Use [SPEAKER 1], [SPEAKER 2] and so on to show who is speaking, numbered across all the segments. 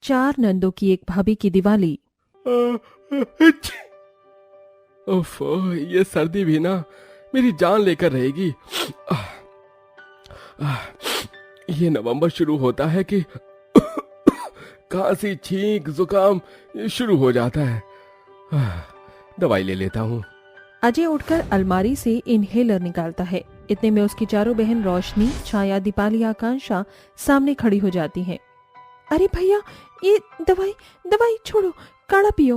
[SPEAKER 1] 4 नंदों की एक भाभी की दिवाली।
[SPEAKER 2] उफ, ये सर्दी भी ना मेरी जान लेकर रहेगी। ये नवंबर शुरू होता है कि खांसी छींक जुकाम शुरू हो जाता है। दवाई ले लेता हूँ।
[SPEAKER 1] अजय उठकर अलमारी से इनहेलर निकालता है। इतने में उसकी चारों बहन रोशनी, छाया, दीपाली, आकांक्षा सामने खड़ी हो जाती हैं। अरे भैया, ये दवाई दवाई छोड़ो, काढ़ा पियो।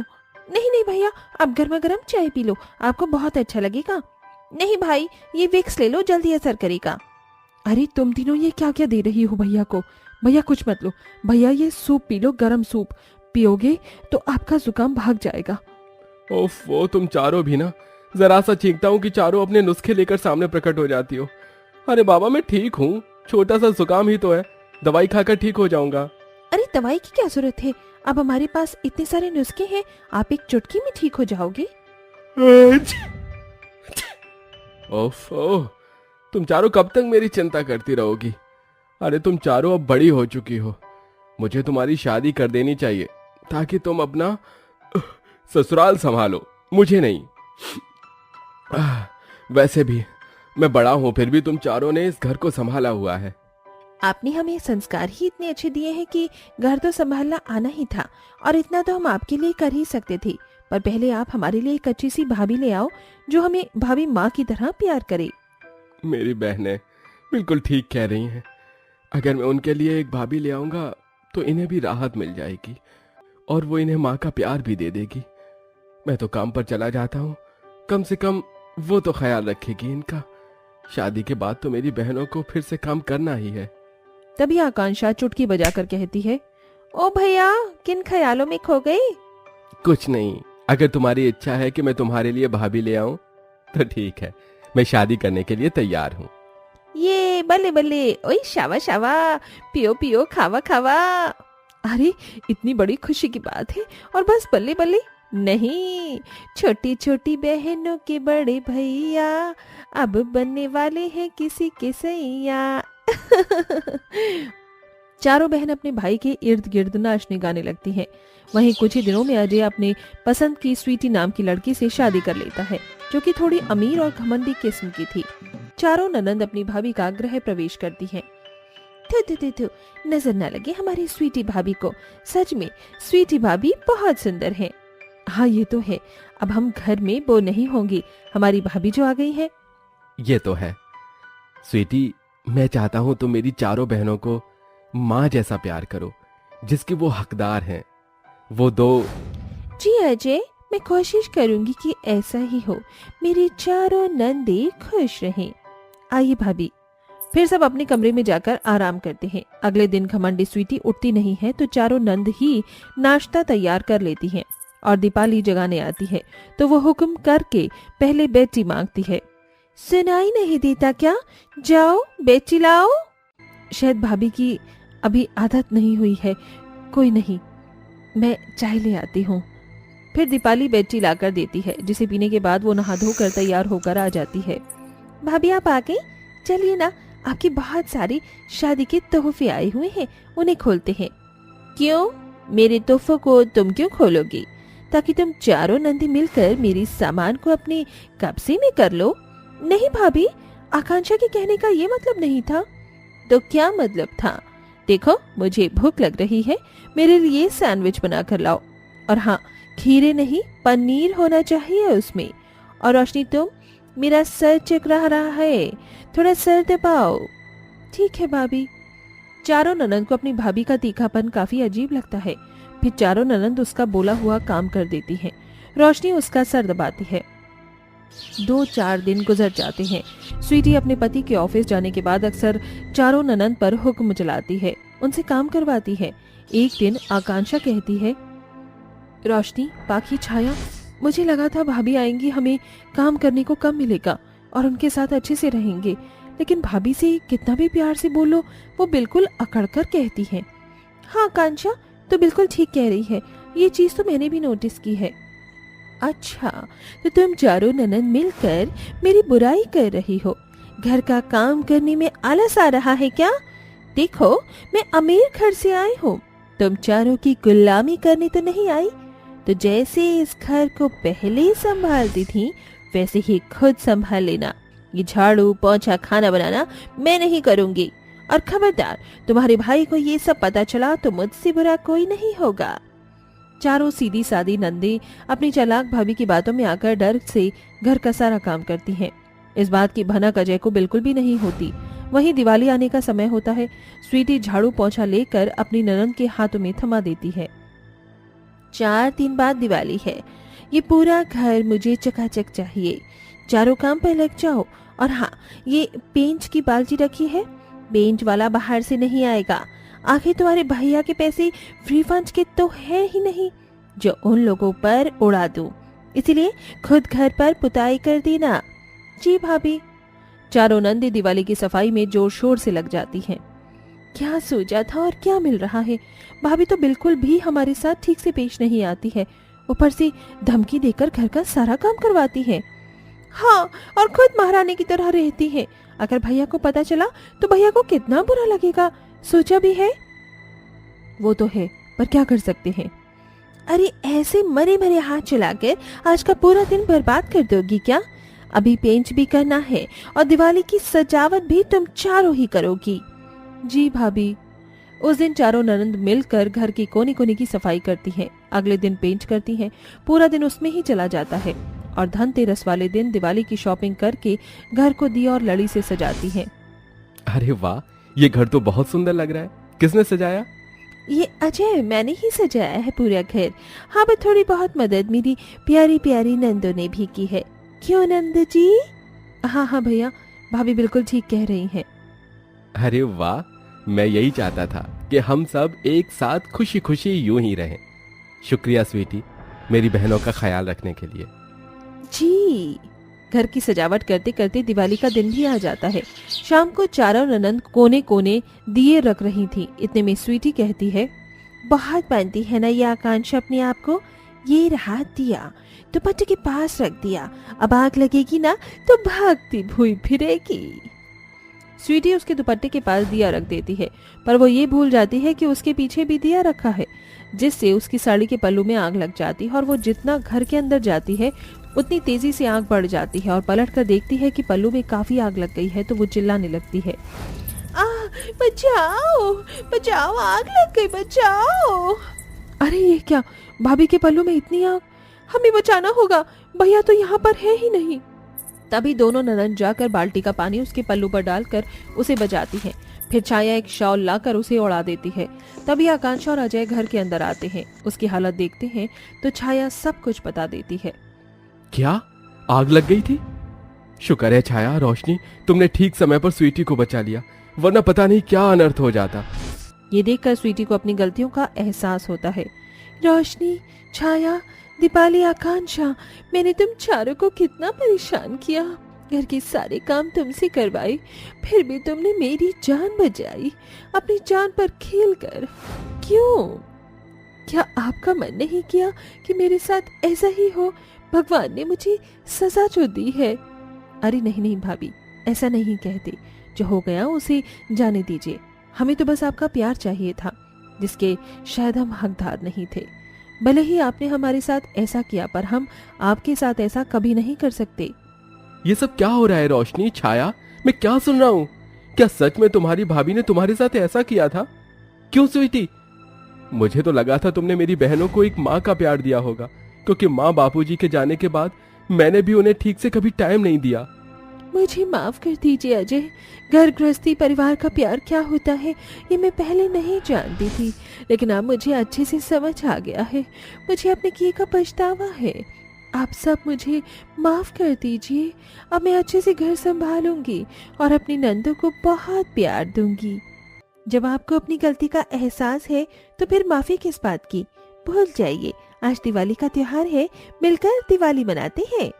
[SPEAKER 1] नहीं नहीं भैया, आप गर्मा गर्म चाय पी लो, आपको बहुत अच्छा लगेगा। नहीं भाई, ये विक्स ले लो, जल्दी असर करेगा। अरे तुम तीनों ये क्या क्या दे रही हो भैया को? भैया कुछ मत लो, भैया ये सूप पी लो, गरम सूप पियोगे तो आपका जुकाम भाग जाएगा।
[SPEAKER 2] ओफ, वो तुम चारों भी ना, जरा सा छींकता हूँ कि चारों अपने नुस्खे लेकर सामने प्रकट हो जाती हो। अरे बाबा, मैं ठीक हूँ, छोटा सा जुकाम ही तो है, दवाई खाकर ठीक हो जाऊंगा।
[SPEAKER 1] अरे दवाई की क्या जरूरत है, अब हमारे पास इतने सारे नुस्खे हैं, आप एक चुटकी में ठीक हो जाओगे।
[SPEAKER 2] ओफ, तुम चारों कब तक मेरी चिंता करती रहोगी? अरे तुम चारों अब बड़ी हो चुकी हो, मुझे तुम्हारी शादी कर देनी चाहिए ताकि तुम अपना ससुराल संभालो, मुझे नहीं। वैसे भी मैं बड़ा हूं, फिर भी तुम चारों ने इस घर को संभाला हुआ है।
[SPEAKER 1] आपने हमें संस्कार ही इतने अच्छे दिए हैं कि घर तो संभालना आना ही था, और इतना तो हम आपके लिए कर ही सकते थे। पर पहले आप हमारे लिए एक अच्छी सी भाभी ले आओ जो हमें भाभी माँ की तरह प्यार करे।
[SPEAKER 2] मेरी बहनें बिल्कुल ठीक कह रही हैं। अगर मैं उनके लिए एक भाभी ले आऊंगा तो इन्हें भी राहत मिल जाएगी और वो इन्हें माँ का प्यार भी दे देगी। मैं तो काम पर चला जाता हूँ, कम से कम वो तो ख्याल रखेगी इनका। शादी के बाद तो मेरी बहनों को फिर से काम करना ही है।
[SPEAKER 1] तभी आकांक्षा चुटकी बजाकर कहती है, ओ भैया, किन ख्यालों में खो गए?
[SPEAKER 2] कुछ नहीं, अगर तुम्हारी इच्छा है कि मैं तुम्हारे लिए भाभी ले आऊं तो ठीक है, मैं शादी करने के लिए तैयार हूँ।
[SPEAKER 1] ये बल्ले बल्ले, ओए शावा शावा, पियो पियो, खावा खावा। अरे इतनी बड़ी खुशी की बात है और बस बल्ले बल्ले? नहीं, छोटी छोटी बहनों के बड़े भैया अब बनने वाले हैं किसी के सैया। चारों बहन अपने भाई के इर्द गिर्द नाचने गाने लगती हैं। वहीं कुछ ही दिनों में अजय अपने पसंद की स्वीटी नाम की लड़की से शादी कर लेता है, जो कि थोड़ी अमीर और घमंडी किस्म की थी। चारों ननंद अपनी भाभी का गृह प्रवेश करती हैं। थू थू थू थू, नजर न लगे हमारी स्वीटी भाभी को, सच में स्वीटी भाभी बहुत सुंदर है। हाँ ये तो है, अब हम घर में वो नहीं होंगी, हमारी भाभी जो आ गई है।
[SPEAKER 2] ये तो है स्वीटी, मैं चाहता हूं तुम मेरी चारों बहनों को माँ जैसा प्यार करो जिसकी वो हकदार हैं। वो दो।
[SPEAKER 1] जी अजय, मैं कोशिश करूंगी कि ऐसा ही हो, मेरी चारों नंदे खुश रहें। आइए भाभी। फिर सब अपने कमरे में जाकर आराम करते हैं। अगले दिन घमंडी स्वीटी उठती नहीं है तो चारों नंद ही नाश्ता तैयार कर लेती हैं और दीपाली जगाने आती है तो वो हुक्म करके पहले बेटी मांगती है। सुनाई नहीं देता क्या? जाओ बेटी लाओ। शायद भाभी की अभी आदत नहीं हुई है, कोई नहीं, मैं चाय ले आती हूँ। फिर दीपाली बेटी लाकर देती है, जिसे पीने के बाद वो नहा धोकर तैयार होकर आ जाती है। भाभी आप आ गई? चलिए ना, आपके बहुत सारे शादी के तोहफे आए हुए हैं, उन्हें खोलते हैं। क्यों? मेरे तोहफों को तुम क्यों खोलोगी? ताकि तुम चारों नंदी मिलकर मेरी सामान को अपने कब्जे में कर लो। नहीं भाभी, आकांक्षा के कहने का ये मतलब नहीं था। तो क्या मतलब था? देखो मुझे भूख लग रही है, मेरे लिए सैंडविच बना कर लाओ। और हाँ, खीरे नहीं पनीर होना चाहिए उसमें। और रोशनी तुम, मेरा सर चकरा रहा है, थोड़ा सर दबाओ। ठीक है भाभी। चारों ननंद को अपनी भाभी का तीखापन काफी अजीब लगता है। फिर चारों ननंद उसका बोला हुआ काम कर देती हैं। रोशनी उसका सर दबाती है। 2-4 दिन गुजर जाते हैं। स्वीटी अपने पति के ऑफिस जाने के बाद अक्सर चारों ननंद पर हुक्म चलाती है, उनसे काम करवाती है। एक दिन आकांक्षा कहती है, रोशनी, पाखी, छाया, मुझे लगा था भाभी आएंगी, हमें काम करने को कम मिलेगा और उनके साथ अच्छे से रहेंगे, लेकिन भाभी से कितना भी प्यार से बोलो वो बिल्कुल अकड़कर कहती है। हाँ आकांक्षा, तो बिल्कुल ठीक कह रही है, ये चीज तो मैंने भी नोटिस की है। अच्छा, तो तुम चारों ननंद मिलकर मेरी बुराई कर रही हो, घर का काम करने में आलस आ रहा है क्या? देखो मैं अमीर घर से आई हूँ, तुम चारों की गुलामी करने तो नहीं आई, तो जैसे इस घर को पहले संभालती थी वैसे ही खुद संभाल लेना। ये झाड़ू पोंछा खाना बनाना मैं नहीं करूंगी, और खबरदार तुम्हारे भाई को ये सब पता चला तो मुझसे बुरा कोई नहीं होगा। चारों सीधी सादी नंदे अपनी चालाक भाभी की बातों में आकर डर से घर का सारा काम करती हैं। इस बात की भनक अजय को बिल्कुल भी नहीं होती। वहीं दिवाली आने का समय होता है। स्वीटी झाड़ू पोंछा लेकर अपनी ननद के हाथों में थमा देती है। 4 दिन बाद दिवाली है, ये पूरा घर मुझे चकाचक चाहिए। चारों काम पे लग जाओ। और हाँ, ये पेंच की बाल्टी रखी है, पेंच वाला बाहर से नहीं आएगा। आखिर तुम्हारे भैया के पैसे फ्री फंड के तो है ही नहीं जो उन लोगों पर उड़ा दूं, इसीलिए खुद घर पर पुताई कर देना। जी भाभी। चारों नंदी दिवाली की सफाई में जोर शोर से लग जाती हैं। क्या सोचा था और क्या मिल रहा है। भाभी तो बिल्कुल भी हमारे साथ ठीक से पेश नहीं आती है, ऊपर से धमकी देकर घर का सारा काम करवाती है। हाँ, और खुद महारानी की तरह रहती है। अगर भैया को पता चला तो भैया को कितना बुरा लगेगा, सोचा भी है? वो तो है, पर क्या कर सकते हैं। अरे ऐसे मरे मरे हाथ चलाकर आज का पूरा दिन बर्बाद कर दोगी क्या? अभी पेंच भी करना है और दिवाली की सजावट भी तुम चारों ही करोगी। जी भाभी। उस दिन चारों ननंद मिलकर घर की कोने कोने की सफाई करती हैं। अगले दिन पेंट करती हैं। पूरा दिन उसमें ही चला जाता है और धनतेरस वाले दिन दिवाली की शॉपिंग करके घर को दिया और लड़ी से सजाती हैं।
[SPEAKER 2] अरे वाह, ये घर तो बहुत सुंदर लग रहा है। किसने सजाया?
[SPEAKER 1] ये अजय, मैंने ही सजाया है पूरा घर। हाँ, पर थोड़ी बहुत मदद मेरी प्यारी प्यारी नंदों ने भी की है। क्यों नंद जी? हाँ हाँ भैया, भाभी बिल्कुल ठीक कह रही हैं।
[SPEAKER 2] अरे वाह, मैं यही चाहता था कि हम सब एक साथ खुशी खुशी यूं ही रहें। शुक्रिया स्वीटी, मेरी बहनों का ख्याल रखने के लिए।
[SPEAKER 1] जी। घर की सजावट करते करते दिवाली का दिन भी आ जाता है। शाम को चारों ननंद कोने कोने दिए रख रही थी। इतने में स्वीटी कहती है, बहुत बनती है ना ये आकांक्षा अपने आप को। ये रहा दिया, दुपट्टे के पास रख दिया, अब आग लगेगी ना तो भागती भूई फिरेगी। स्वीटी उसके दुपट्टे के पास दिया रख देती है, पर वो ये भूल जाती है कि उसके पीछे भी दिया रखा है, जिससे उसकी साड़ी के पल्लू में आग लग जाती है और वो जितना घर के अंदर जाती है उतनी तेजी से आग बढ़ जाती है और पलट कर देखती है कि पल्लू में काफी आग लग गई है तो वो चिल्लाने लगती है, बचाओ बचाओ, आग लग गई, बचाओ। अरे ये क्या, भाभी के पल्लू में इतनी आग, हमें बचाना होगा, भैया तो यहाँ पर है ही नहीं। तभी दोनों ननद जाकर बाल्टी का पानी उसके पल्लू पर डालकर उसे बचाती हैं। फिर छाया एक शॉल लाकर उसे उड़ा देती है। तभी आकांक्षा और अजय घर के अंदर आते हैं। उसकी हालत देखते हैं तो छाया सब कुछ बता देती है।
[SPEAKER 2] क्या आग लग गई थी? शुक्र है छाया, रोशनी, तुमने ठीक समय पर स्वीटी को बचा लिया, वरना पता नहीं क्या अनर्थ हो जाता।
[SPEAKER 1] ये देखकर स्वीटी को अपनी गलतियों का एहसास होता है। रोशनी, छाया, दीपाली, आकांक्षा, मैंने तुम चारों को कितना परेशान किया। घर के सारे काम तुमसे करवाए, फिर भी तुमने मेरी जान बचाई, अपनी जान पर खेलकर। क्यों? क्या आपका मन नहीं किया कि मेरे साथ ऐसा ही हो? भगवान ने मुझे सजा जो दी है। अरे नहीं नहीं भाभी, ऐसा नहीं कहते। जो हो गया उसे जाने दीजिए। हमें तो बस आपका प्यार चाहिए था, जिसके शायद हम हकदार नहीं थे। भले ही आपने हमारे साथ ऐसा किया, पर हम आपके साथ ऐसा कभी नहीं कर सकते।
[SPEAKER 2] ये सब क्या हो रहा है रोशनी, छाया, मैं क्या सुन रहा हूँ? क्या सच में तुम्हारी भाभी ने तुम्हारे साथ ऐसा किया था? क्यों स्वीटी? मुझे तो लगा था तुमने मेरी बहनों को एक माँ का प्यार दिया होगा, क्योंकि माँ बापूजी के जाने के बाद मैंने भी उन्हें ठीक से कभी टाइम नहीं दिया।
[SPEAKER 1] मुझे माफ कर दीजिए अजय, घर गृहस्थी परिवार का प्यार क्या होता है ये मैं पहले नहीं जानती थी, लेकिन अब मुझे अच्छे से समझ आ गया है। मुझे अपने किए का पछतावा है। आप सब मुझे माफ कर दीजिए। अब मैं अच्छे से घर संभालूंगी और अपनी नंदों को बहुत प्यार दूंगी। जब आपको अपनी गलती का एहसास है तो फिर माफी किस बात की? भूल जाइए, आज दिवाली का त्योहार है, मिलकर दिवाली मनाते हैं।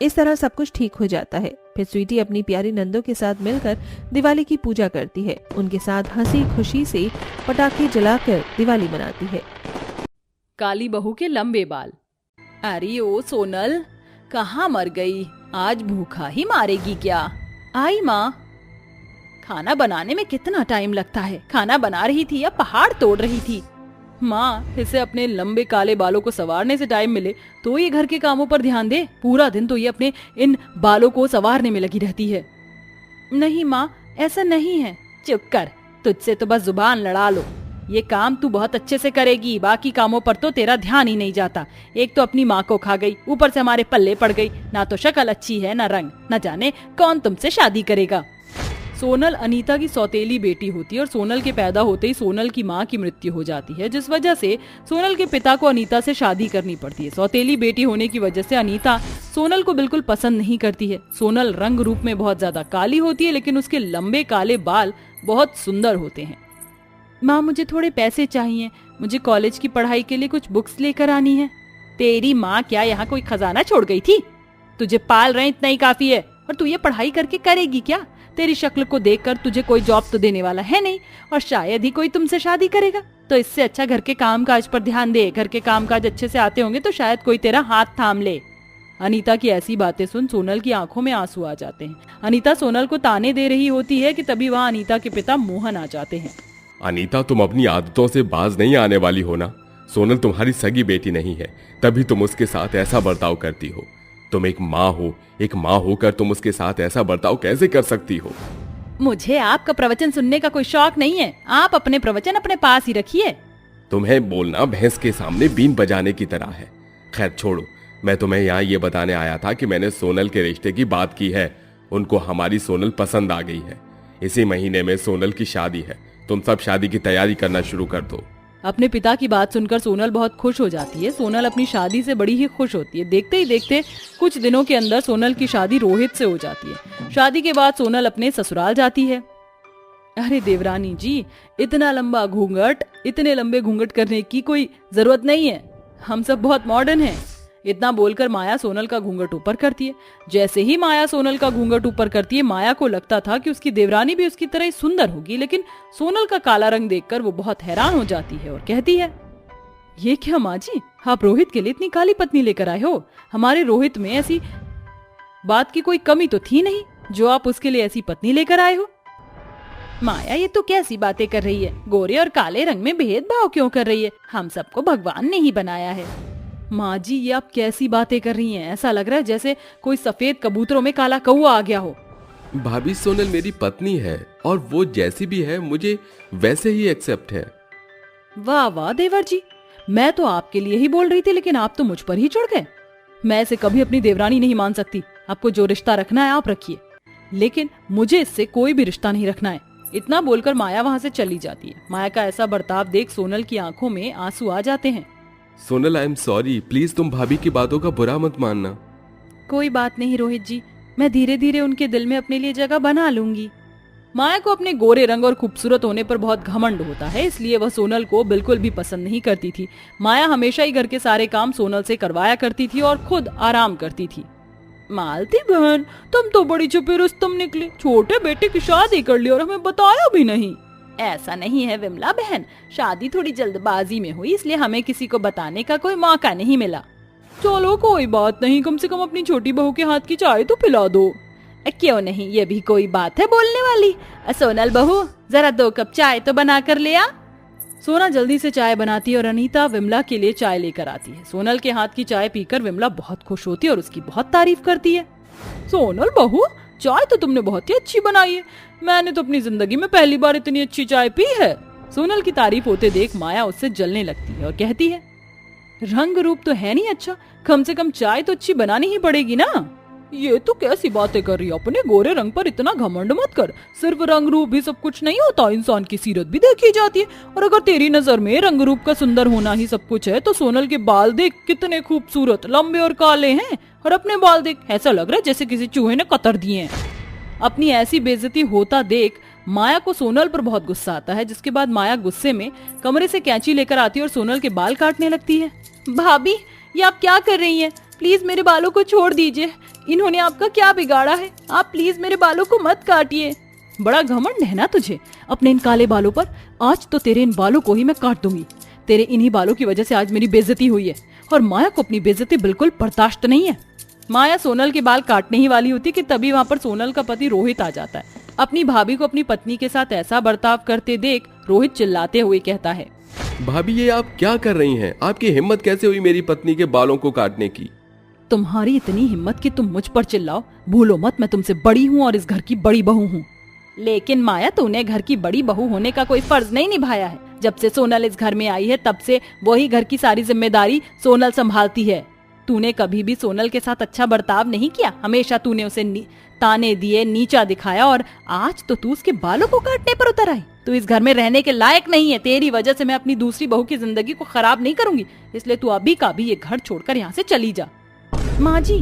[SPEAKER 1] इस तरह सब कुछ ठीक हो जाता है। फिर स्वीटी अपनी प्यारी नंदों के साथ मिलकर दिवाली की पूजा करती है। उनके साथ हंसी खुशी से पटाखे जलाकर दिवाली मनाती है।
[SPEAKER 3] काली बहू के लंबे बाल। अरे ओ सोनल, कहाँ मर गई? आज भूखा ही मारेगी क्या? आई माँ। खाना बनाने में कितना टाइम लगता है? खाना बना रही थी या पहाड़ तोड़ रही थी? माँ, इसे अपने लंबे काले बालों को संवारने से टाइम मिले तो ये घर के कामों पर ध्यान दे। पूरा दिन तो ये अपने इन बालों को संवारने में लगी रहती है। नहीं माँ, ऐसा नहीं है। चुप कर, तुझसे तो बस जुबान लड़ा लो। ये काम तू बहुत अच्छे से करेगी, बाकी कामों पर तो तेरा ध्यान ही नहीं जाता। एक तो अपनी माँ को खा गई, ऊपर से हमारे पल्ले पड़ गई। ना तो शक्ल अच्छी है ना रंग, न जाने कौन तुमसे शादी करेगा। सोनल अनीता की सौतेली बेटी होती है और सोनल के पैदा होते ही सोनल की माँ की मृत्यु हो जाती है, जिस वजह से सोनल के पिता को अनीता से शादी करनी पड़ती है। सौतेली बेटी होने की वजह से अनीता सोनल को बिल्कुल पसंद नहीं करती है। सोनल रंग रूप में बहुत ज्यादा काली होती है, लेकिन उसके लंबे काले बाल बहुत सुंदर होते हैं। माँ, मुझे थोड़े पैसे चाहिए, मुझे कॉलेज की पढ़ाई के लिए कुछ बुक्स लेकर आनी है। तेरी माँ क्या यहाँ कोई खजाना छोड़ गई थी? तुझे पाल रहे इतना ही काफी है, और तू ये पढ़ाई करके करेगी क्या? तेरी शक्ल को देखकर तुझे कोई जॉब तो देने वाला है नहीं, और शायद ही कोई तुमसे शादी करेगा। तो इससे अच्छा घर के कामकाज पर ध्यान दे। घर के कामकाज अच्छे से आते होंगे तो शायद कोई तेरा हाथ थाम ले। अनीता की ऐसी बातें सुन सोनल की आंखों में आंसू आ जाते हैं। अनीता सोनल को ताने दे रही होती है कि तभी वहाँ अनीता के पिता मोहन आ जाते हैं।
[SPEAKER 2] अनीता, तुम अपनी आदतों से बाज नहीं आने वाली हो ना। सोनल तुम्हारी सगी बेटी नहीं है, तभी तुम उसके साथ ऐसा बर्ताव करती हो। तुम एक माँ हो, एक माँ होकर तुम उसके साथ ऐसा बर्ताव कैसे कर सकती हो?
[SPEAKER 3] मुझे आपका प्रवचन सुनने का कोई शौक नहीं है। आप अपने प्रवचन अपने पास ही रखिए।
[SPEAKER 2] तुम्हें बोलना भैंस के सामने बीन बजाने की तरह है। खैर छोड़ो, मैं तुम्हें यहाँ ये बताने आया था कि मैंने सोनल के रिश्ते की बात की है। उनको हमारी सोनल पसंद आ गई है। इसी महीने में सोनल की शादी है। तुम सब शादी की तैयारी करना शुरू कर दो।
[SPEAKER 3] अपने पिता की बात सुनकर सोनल बहुत खुश हो जाती है। सोनल अपनी शादी से बड़ी ही खुश होती है। देखते ही देखते कुछ दिनों के अंदर सोनल की शादी रोहित से हो जाती है। शादी के बाद सोनल अपने ससुराल जाती है। अरे देवरानी जी, इतना लंबा घूंघट, इतने लंबे घूंघट करने की कोई जरूरत नहीं है। हम सब बहुत मॉडर्न हैं। इतना बोलकर माया सोनल का घूंघट ऊपर करती है। जैसे ही माया सोनल का घूंघट ऊपर करती है, माया को लगता था कि उसकी देवरानी भी उसकी तरह ही सुंदर होगी, लेकिन सोनल का काला रंग देखकर वो बहुत हैरान हो जाती है और कहती है, ये क्या माँ जी, आप रोहित के लिए इतनी काली पत्नी लेकर आए हो? हमारे रोहित में ऐसी बात की कोई कमी तो थी नहीं जो आप उसके लिए ऐसी पत्नी लेकर आए हो। माया, ये तो कैसी बातें कर रही है? गोरे और काले रंग में भेदभाव क्यों कर रही है? हम सबको भगवान ने ही बनाया है। माँ जी, ये आप कैसी बातें कर रही हैं? ऐसा लग रहा है जैसे कोई सफेद कबूतरों में काला कौवा आ गया हो।
[SPEAKER 2] भाभी, सोनल मेरी पत्नी है और वो जैसी भी है मुझे वैसे ही एक्सेप्ट है।
[SPEAKER 3] वाह वाह देवर जी, मैं तो आपके लिए ही बोल रही थी, लेकिन आप तो मुझ पर ही चढ़ गए। मैं इसे कभी अपनी देवरानी नहीं मान सकती। आपको जो रिश्ता रखना है आप रखिए, लेकिन मुझे इससे कोई भी रिश्ता नहीं रखना है। इतना बोलकर माया वहाँ से चली जाती है। माया का ऐसा बर्ताव देख सोनल की आंखों में आंसू आ जाते हैं।
[SPEAKER 2] Sonal, I am sorry, please तुम भाभी की बातों का बुरा मत मानना।
[SPEAKER 3] कोई बात नहीं रोहित जी, मैं धीरे धीरे उनके दिल में अपने लिए जगह बना लूंगी। माया को अपने गोरे रंग और खूबसूरत होने पर बहुत घमंड होता है, इसलिए वह सोनल को बिल्कुल भी पसंद नहीं करती थी। माया हमेशा ही घर के सारे काम सोनल से करवाया करती थी और खुद आराम करती थी। मालती बहन, तुम तो बड़ी छुपी रुस्तम निकली। छोटे बेटे की शादी कर ली और हमें बताया भी नहीं। ऐसा नहीं है विमला बहन, शादी थोड़ी जल्दबाजी में हुई, इसलिए हमें किसी को बताने का कोई मौका नहीं मिला। चलो कोई बात नहीं, कम से कम अपनी छोटी बहू के हाथ की चाय तो पिला दो। क्यों नहीं, ये भी कोई बात है बोलने वाली। सोनल बहू, जरा 2 कप चाय तो बना कर ले आ। सोना जल्दी से चाय बनाती है और अनीता विमला के लिए चाय लेकर आती है। सोनल के हाथ की चाय पीकर विमला बहुत खुश होती है और उसकी बहुत तारीफ करती है। सोनल बहू, चाय तो तुमने बहुत ही अच्छी बनाई है। मैंने तो अपनी जिंदगी में पहली बार इतनी अच्छी चाय पी है। सोनल की तारीफ होते देख माया उससे जलने लगती है और कहती है, रंग रूप तो है नहीं अच्छा, कम से कम चाय तो अच्छी बनानी ही पड़ेगी ना। ये तो कैसी बातें कर रही है? अपने गोरे रंग पर इतना घमंड मत कर। सिर्फ रंग रूप भी सब कुछ नहीं होता, इंसान की सीरत भी देखी जाती है। और अगर तेरी नजर में रंग रूप का सुंदर होना ही सब कुछ है, तो सोनल के बाल देख, कितने खूबसूरत, लंबे और काले हैं। और अपने बाल देख, ऐसा लग रहा है जैसे किसी चूहे ने कतर दिए हैं। अपनी ऐसी बेइज्जती होता देख माया को सोनल पर बहुत गुस्सा आता है, जिसके बाद माया गुस्से में कमरे से कैंची लेकर आती है और सोनल के बाल काटने लगती है। भाभी, ये आप क्या कर रही हैं? प्लीज मेरे बालों को छोड़ दीजिए। इन्होंने आपका क्या बिगाड़ा है? आप प्लीज मेरे बालों को मत काटिए। बड़ा घमंड है ना तुझे अपने इन काले बालों पर। आज तो तेरे इन बालों को ही मैं काट दूंगी। तेरे इन्हीं बालों की वजह से आज मेरी बेइज्जती हुई है और माया को अपनी बेइज्जती बिल्कुल बर्दाश्त नहीं है। माया सोनल के बाल काटने ही वाली होती कि तभी वहाँ पर सोनल का पति रोहित आ जाता है। अपनी भाभी को अपनी पत्नी के साथ ऐसा बर्ताव करते देख रोहित चिल्लाते हुए कहता है,
[SPEAKER 2] भाभी ये आप क्या कर रही हैं? आपकी हिम्मत कैसे हुई मेरी पत्नी के बालों को काटने की?
[SPEAKER 3] तुम्हारी इतनी हिम्मत कि तुम मुझ पर चिल्लाओ। भूलो मत मैं तुमसे बड़ी हूँ और इस घर की बड़ी बहू हूँ। लेकिन माया तूने घर की बड़ी बहू होने का कोई फर्ज नहीं निभाया है। जब से सोनल इस घर में आई है तब से वही घर की सारी जिम्मेदारी सोनल संभालती है। तूने कभी भी सोनल के साथ अच्छा बर्ताव नहीं किया। हमेशा तूने उसे ताने दिए, नीचा दिखाया और आज तो तू उसके बालों को काटने पर उतर आई। तू इस घर में रहने के लायक नहीं है। तेरी वजह से मैं अपनी दूसरी बहू की जिंदगी को खराब नहीं करूंगी, इसलिए तू अभी का भी ये घर छोड़कर यहाँ से चली जा। माँ जी,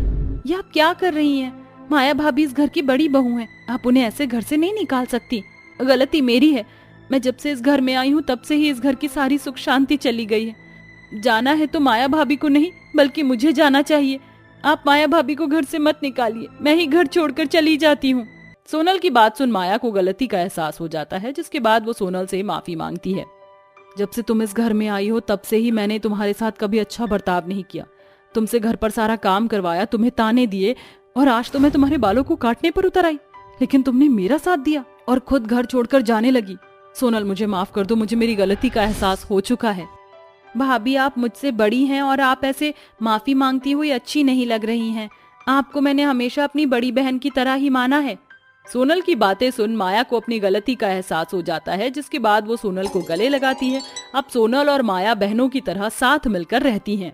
[SPEAKER 3] ये आप क्या कर रही हैं? माया भाभी इस घर की बड़ी बहू हैं, आप उन्हें ऐसे घर से नहीं निकाल सकती। गलती मेरी है। मैं जब से इस घर में आई हूँ तब से ही इस घर की सारी सुख शांति चली गई है। जाना है तो माया भाभी को नहीं बल्कि मुझे जाना चाहिए। आप माया भाभी को घर से मत निकालिए, मैं ही घर छोड़कर चली जाती हूँ। सोनल की बात सुन माया को गलती का एहसास हो जाता है, जिसके बाद वो सोनल से माफी मांगती है। जब से तुम इस घर में आई हो तब से ही मैंने तुम्हारे साथ कभी अच्छा बर्ताव नहीं किया। तुमसे घर पर सारा काम करवाया, तुम्हें ताने दिए और आज तो मैं तुम्हारे बालों को काटने पर उतर आई, लेकिन तुमने मेरा साथ दिया और खुद घर छोड़कर जाने लगी। सोनल मुझे माफ कर दो, मुझे मेरी गलती का एहसास हो चुका है। भाभी आप मुझसे बड़ी हैं और आप ऐसे माफी मांगती हुई अच्छी नहीं लग रही हैं। आपको मैंने हमेशा अपनी बड़ी बहन की तरह ही माना है। सोनल की बातें सुन माया को अपनी गलती का एहसास हो जाता है, जिसके बाद वो सोनल को गले लगाती है। अब सोनल और माया बहनों की तरह साथ मिलकर रहती हैं।